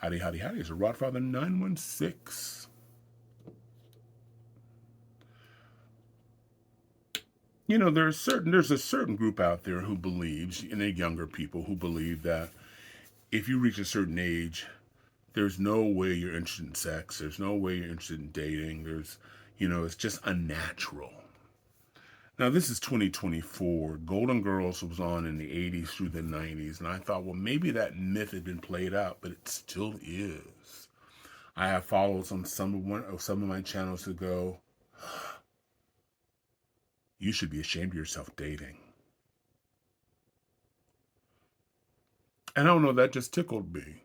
Howdy, howdy, howdy. It's a Rodfather 916. You know, there's a certain group out there who believes, and they're younger people who believe that if you reach a certain age, there's no way you're interested in sex. There's no way you're interested in dating. It's just unnatural. Now, this is 2024. Golden Girls was on in the 80s through the 90s, and I thought, well, maybe that myth had been played out, but it still is. I have followed some of my channels who go, you should be ashamed of yourself dating. And I don't know, that just tickled me.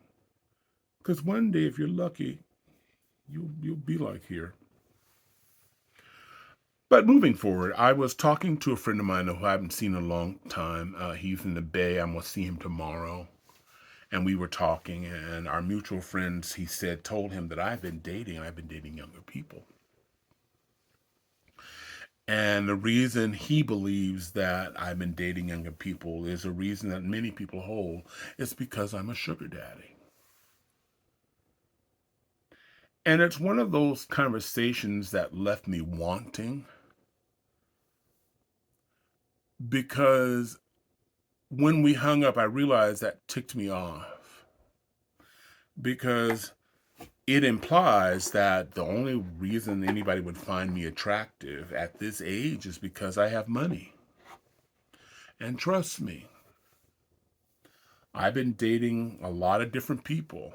Because one day, if you're lucky, you'll be like here. But moving forward, I was talking to a friend of mine who I haven't seen in a long time. He's in the Bay. I'm going to see him tomorrow. And we were talking, and our mutual friends, he said, told him that I've been dating younger people. And the reason he believes that I've been dating younger people is a reason that many people hold. It's because I'm a sugar daddy. And it's one of those conversations that left me wanting, because when we hung up, I realized that ticked me off, because it implies that the only reason anybody would find me attractive at this age is because I have money. And trust me, I've been dating a lot of different people,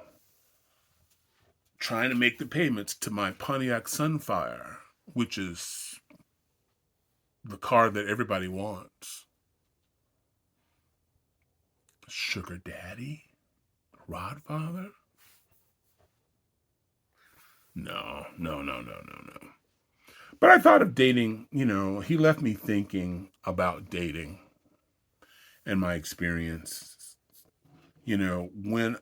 trying to make the payments to my Pontiac Sunfire, which is the car that everybody wants. Sugar daddy? Rodfather? No, no, no, no, no, no. But I thought of dating, he left me thinking about dating and my experience. When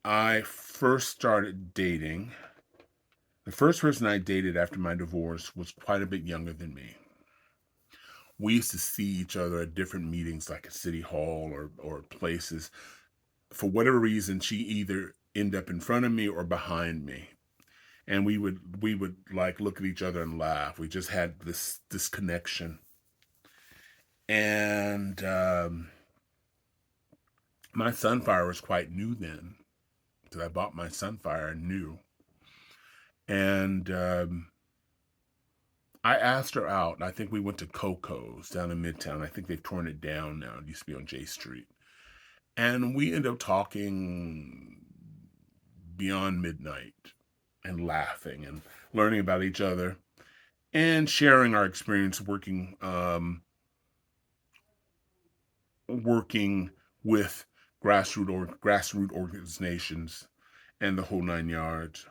I first started dating, the first person I dated after my divorce was quite a bit younger than me. We used to see each other at different meetings, like at City Hall or places. For whatever reason, she either end up in front of me or behind me. And we would like look at each other and laugh. We just had this connection. And my Sunfire was quite new then, because I bought my Sunfire new. And I asked her out. I think we went to Coco's down in Midtown. I think they've torn it down now. It used to be on J Street. And we ended up talking beyond midnight and laughing and learning about each other and sharing our experience working with grassroots organizations and the whole 9 yards.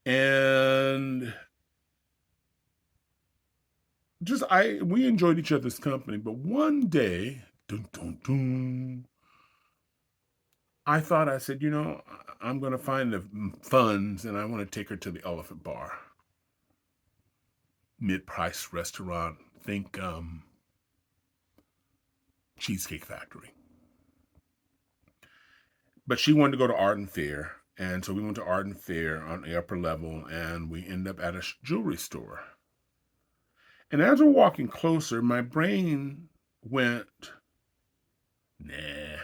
And we enjoyed each other's company. But one day, dun, dun, dun, I said, I'm going to find the funds and I want to take her to the Elephant Bar. Mid-price restaurant. Think Cheesecake Factory. But she wanted to go to Art and Fair. And so we went to Art and Fair on the upper level, and we ended up at a jewelry store. And as we're walking closer, my brain went, nah,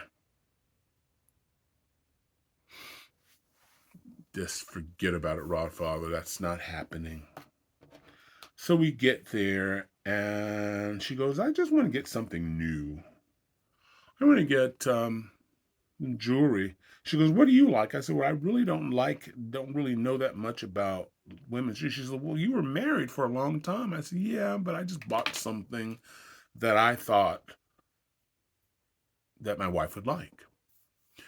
just forget about it, Rodfather. That's not happening. So we get there, and she goes, I just want to get something new. I want to get jewelry. She goes, what do you like? I said, well, I really don't really know that much about women. She said, well, you were married for a long time. I said, yeah, but I just bought something that I thought that my wife would like.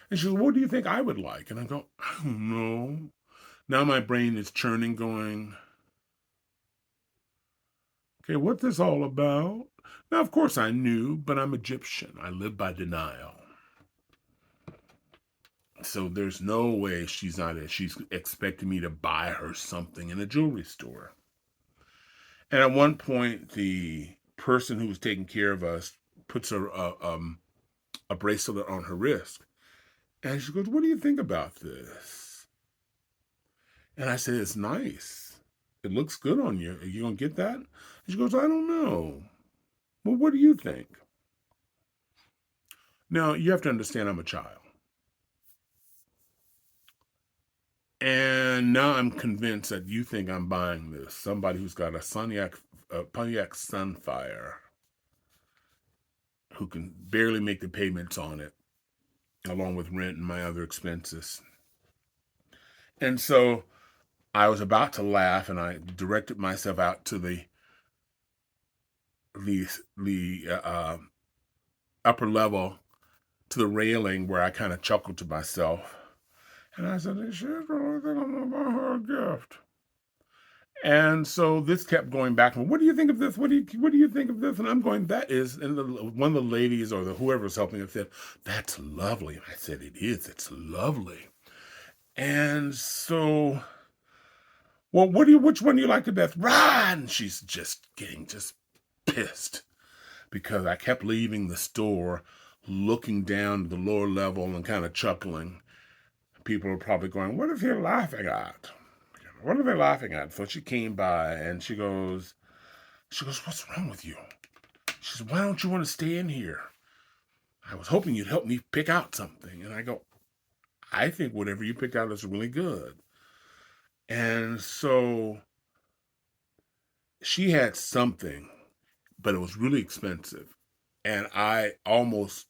And she said, what do you think I would like? And I go, I don't know. Now my brain is churning, going, okay, what's this all about? Now, of course I knew, but I'm Egyptian. I live by denial. So there's no way she's expecting me to buy her something in a jewelry store. And at one point, the person who was taking care of us puts a bracelet on her wrist. And she goes, what do you think about this? And I said, it's nice. It looks good on you. Are you going to get that? And she goes, I don't know. Well, what do you think? Now, you have to understand I'm a child. And now I'm convinced that you think I'm buying this. Somebody who's got a Pontiac Sunfire, who can barely make the payments on it, along with rent and my other expenses. And so I was about to laugh, and I directed myself out to the upper level, to the railing, where I kind of chuckled to myself. And I said, she's really think I'm gonna buy her a gift. And so this kept going back. What do you think of this? What do you think of this? And I'm going, that is, and one of the ladies or whoever's helping it said, that's lovely. And I said, it is. It's lovely. And so, well, which one do you like the best? Rah! And she's just getting just pissed because I kept leaving the store, looking down to the lower level and kind of chuckling. People are probably going, what is he laughing at? What are they laughing at? So she came by and she goes, what's wrong with you? She says, why don't you want to stay in here? I was hoping you'd help me pick out something. And I go, I think whatever you picked out is really good. And so she had something, but it was really expensive. And I almost,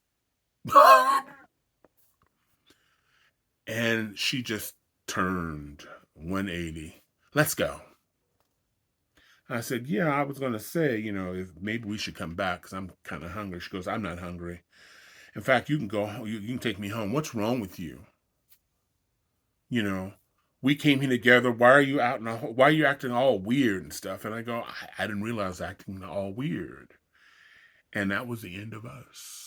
and she just turned 180. Let's go. I said, yeah, I was going to say, if maybe we should come back because I'm kind of hungry. She goes, I'm not hungry. In fact, you can go, you can take me home. What's wrong with you? You know, we came here together. Why are you why are you acting all weird and stuff? And I go, I didn't realize acting all weird. And that was the end of us.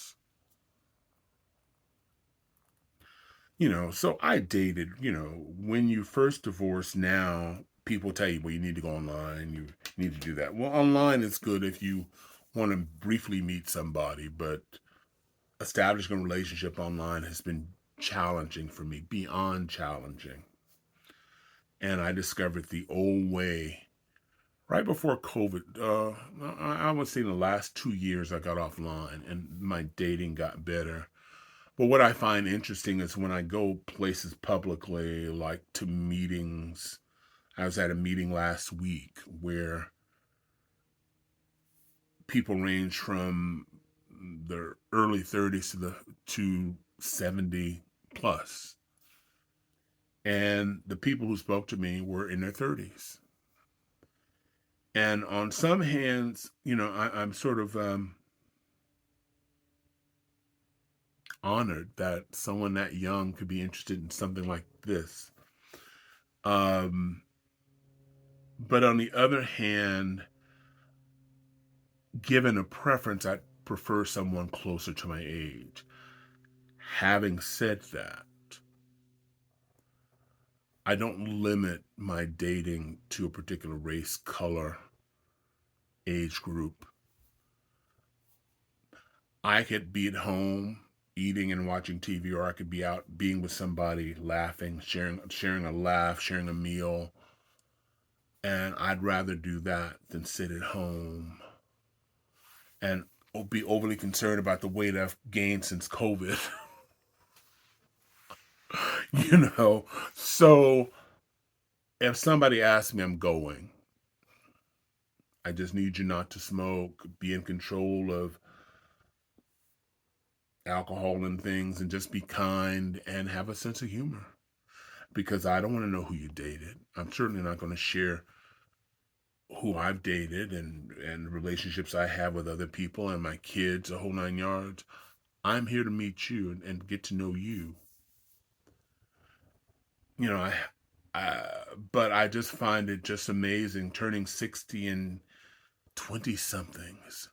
So I dated, when you first divorce now, people tell you, well, you need to go online, you need to do that. Well, online is good if you want to briefly meet somebody, but establishing a relationship online has been challenging for me, beyond challenging. And I discovered the old way right before COVID. I would say in the last 2 years, I got offline and my dating got better. But what I find interesting is when I go places publicly, like to meetings. I was at a meeting last week where people range from the early 30s to 70 plus. And the people who spoke to me were in their 30s. And on some hands, I'm sort of honored that someone that young could be interested in something like this. Um, but on the other hand, given a preference, I prefer someone closer to my age. Having said that, I don't limit my dating to a particular race, color, age group. I could be at home eating and watching TV, or I could be out being with somebody, laughing, sharing a laugh, sharing a meal. And I'd rather do that than sit at home and be overly concerned about the weight I've gained since COVID. you know. So if somebody asks me, I'm going. I just need you not to smoke, be in control of alcohol and things, and just be kind and have a sense of humor. Because I don't want to know who you dated. I'm certainly not going to share who I've dated and relationships I have with other people and my kids, the whole 9 yards. I'm here to meet you and get to know you. You know, but I just find it just amazing turning 60 and 20 somethings.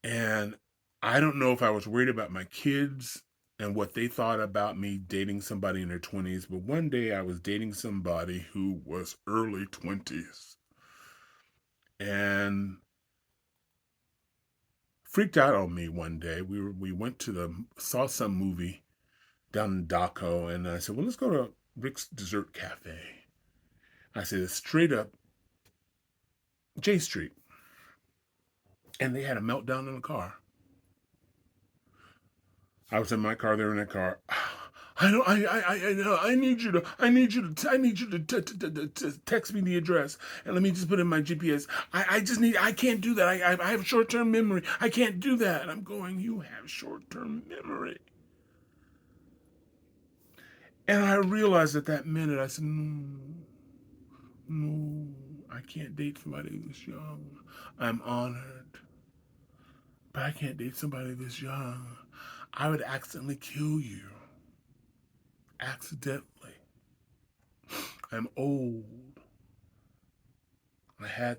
And I don't know if I was worried about my kids and what they thought about me dating somebody in their 20s, but one day I was dating somebody who was early 20s and freaked out on me one day. We went to saw some movie down in Daco, and I said, well, let's go to Rick's Dessert Cafe. I said, it's straight up J Street. And they had a meltdown in the car. I was in my car, they were in their car. I don't. I need you to. I need you to. I need you to text me the address and let me just put in my GPS. I just need. I can't do that. I have short-term memory. I can't do that. And I'm going. You have short-term memory. And I realized at that minute. I said, no, I can't date somebody this young. I'm honored, but I can't date somebody this young. I would accidentally kill you. Accidentally. I'm old. I had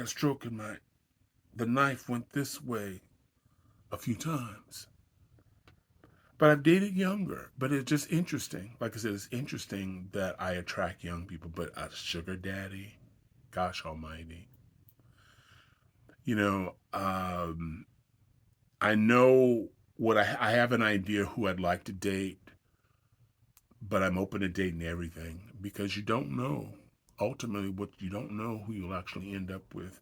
a stroke in the knife went this way a few times. But I've dated younger. But it's just interesting. Like I said, it's interesting that I attract young people. But a sugar daddy, gosh almighty. You know, I know what I have an idea who I'd like to date, but I'm open to dating everything because you don't know. Ultimately, what you don't know who you'll actually end up with.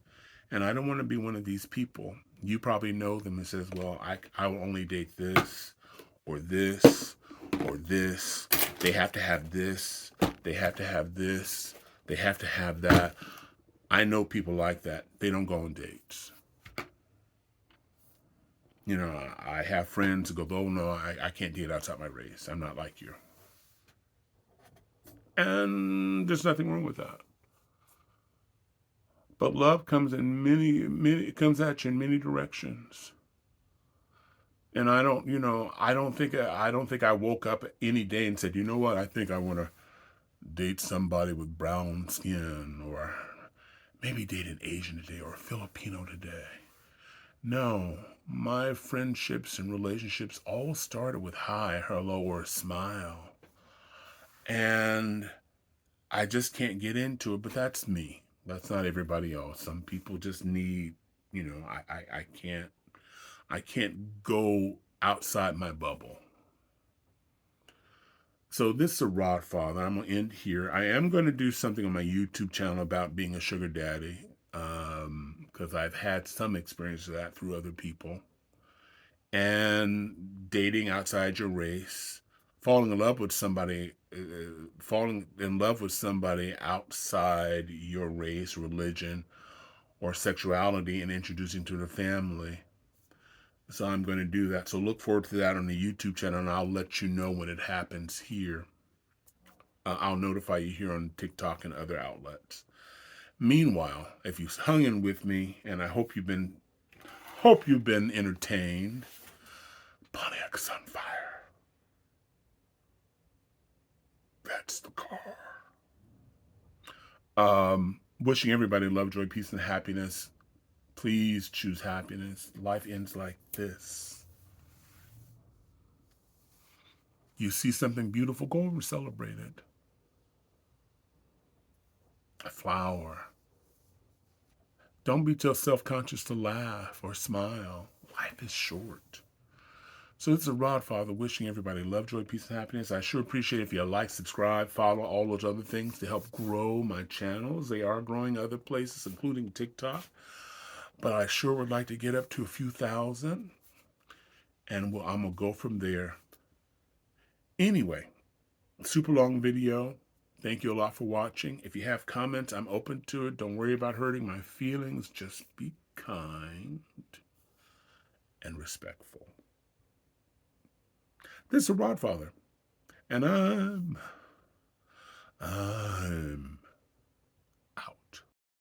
And I don't want to be one of these people. You probably know them and says, well, I will only date this or this or this. They have to have this. They have to have this. They have to have that. I know people like that. They don't go on dates. You know, I have friends who go, oh, no, I can't date outside my race. I'm not like you. And there's nothing wrong with that. But love comes in it comes at you in many directions. And I don't think I woke up any day and said, you know what, I think I want to date somebody with brown skin or maybe date an Asian today or a Filipino today. No, my friendships and relationships all started with hi, hello, or a smile. And I just can't get into it, but that's me. That's not everybody else. Some people just need, I can't go outside my bubble. So this is a Rod Father. I'm gonna end here. I am going to do something on my YouTube channel about being a sugar daddy, because I've had some experience of that through other people, and dating outside your race, falling in love with somebody, outside your race, religion, or sexuality, and introducing to the family. So I'm going to do that. So look forward to that on the YouTube channel, and I'll let you know when it happens here. I'll notify you here on TikTok and other outlets. Meanwhile, if you've hung in with me, and I hope you've been entertained, Pontiac Sunfire. That's the car. Wishing everybody love, joy, peace, and happiness. Please choose happiness. Life ends like this. You see something beautiful, go and celebrate it. A flower. Don't be too self-conscious to laugh or smile. Life is short. So this is a Rod Father wishing everybody love, joy, peace, and happiness. I sure appreciate if you like, subscribe, follow, all those other things to help grow my channels. They are growing other places, including TikTok. But I sure would like to get up to a few thousand. And I'm going to go from there. Anyway, super long video. Thank you a lot for watching. If you have comments, I'm open to it. Don't worry about hurting my feelings. Just be kind and respectful. This is a Rod Father, and I'm